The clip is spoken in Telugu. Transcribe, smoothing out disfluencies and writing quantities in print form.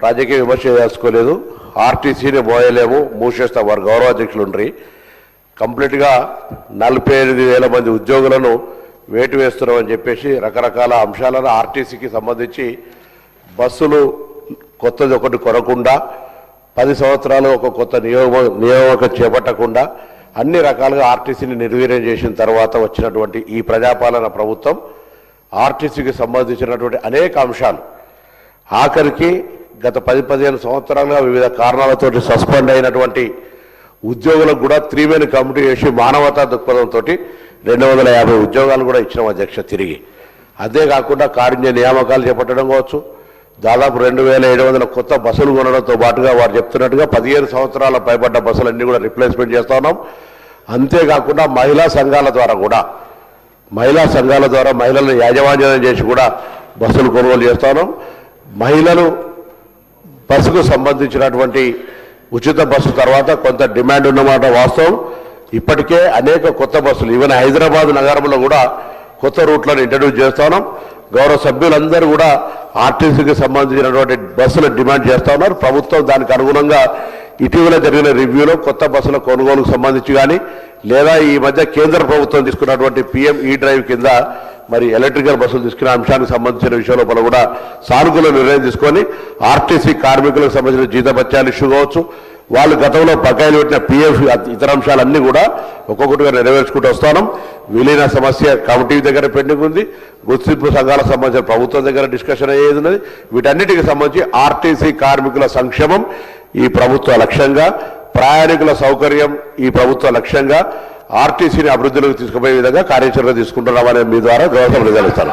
రాజకీయ విమర్శ చేసుకోలేదు. ఆర్టీసీని మోయలేము, మూసేస్తాం. వారు గౌరవ అధ్యక్షులు ఉండ్రి. కంప్లీట్గా 45,000 మంది ఉద్యోగులను వేటు వేస్తున్నామని చెప్పేసి రకరకాల అంశాలను ఆర్టీసీకి సంబంధించి బస్సులు కొత్తది ఒకటి కొనకుండా 10 సంవత్సరాలు ఒక కొత్త నియామకం చేపట్టకుండా అన్ని రకాలుగా ఆర్టీసీని నిర్వీర్యం చేసిన తర్వాత వచ్చినటువంటి ఈ ప్రజాపాలన ప్రభుత్వం ఆర్టీసీకి సంబంధించినటువంటి అనేక అంశాలు ఆఖరికి గత 10-15 సంవత్సరాలుగా వివిధ కారణాలతో సస్పెండ్ అయినటువంటి ఉద్యోగులకు కూడా 3-man కమిటీ వేసి మానవతా దృక్పథంతో 250 ఉద్యోగాలు కూడా ఇచ్చిన అధ్యక్ష తిరిగి. అంతేకాకుండా కారుణ్య నియామకాలు చేపట్టడం కావచ్చు, దాదాపు 2,700 కొత్త బస్సులు కొనడంతో పాటుగా వారు చెప్తున్నట్టుగా 15 సంవత్సరాల పైబడ్డ బస్సులన్నీ కూడా రిప్లేస్మెంట్ చేస్తా ఉన్నాం. అంతేకాకుండా మహిళా సంఘాల ద్వారా మహిళలను యాజమాన్యం చేసి కూడా బస్సులు కొనుగోలు చేస్తా ఉన్నాం. మహిళలు బస్సుకు సంబంధించినటువంటి ఉచిత బస్సు తర్వాత కొంత డిమాండ్ ఉన్నమాట వాస్తవం. ఇప్పటికే అనేక కొత్త బస్సులు ఈవెన్ హైదరాబాద్ నగరంలో కూడా కొత్త రూట్లను ఇంట్రడ్యూస్ చేస్తున్నాం. గౌరవ సభ్యులందరూ కూడా ఆర్టీసీకి సంబంధించినటువంటి బస్సులు డిమాండ్ చేస్తూ ఉన్నారు. ప్రభుత్వం దానికి అనుగుణంగా ఇటీవల జరిగిన రివ్యూలో కొత్త బస్సుల కొనుగోలుకు సంబంధించి కానీ లేదా ఈ మధ్య కేంద్ర ప్రభుత్వం తీసుకున్నటువంటి PM E-డ్రైవ్ కింద మరి ఎలక్ట్రికల్ బస్సులు తీసుకునే అంశానికి సంబంధించిన విషయంలో కూడా సానుకూల నిర్ణయం తీసుకొని ఆర్టీసీ కార్మికులకు సంబంధించిన జీతభత్యాలు ఇష్యూ కావచ్చు, వాళ్ళు గతంలో బకాయిలు పెట్టిన PF ఇతర అంశాలన్నీ కూడా ఒక్కొక్కటిగా నెరవేర్చుకుంటూ వస్తాం. విలీన సమస్య కమిటీ దగ్గర పెండింగ్ ఉంది. గుర్తింపు సంఘాలకు సంబంధించిన ప్రభుత్వం దగ్గర డిస్కషన్ అయ్యేది ఉన్నది. వీటన్నిటికి సంబంధించి ఆర్టీసీ కార్మికుల సంక్షేమం ఈ ప్రభుత్వ లక్ష్యంగా, ప్రయాణికుల సౌకర్యం ఈ ప్రభుత్వ లక్ష్యంగా ఆర్టీసీని అభివృద్ధిలోకి తీసుకుపోయే విధంగా కార్యాచరణ తీసుకుంటున్నామనే మీ ద్వారా గౌరవ నివేదిస్తాను.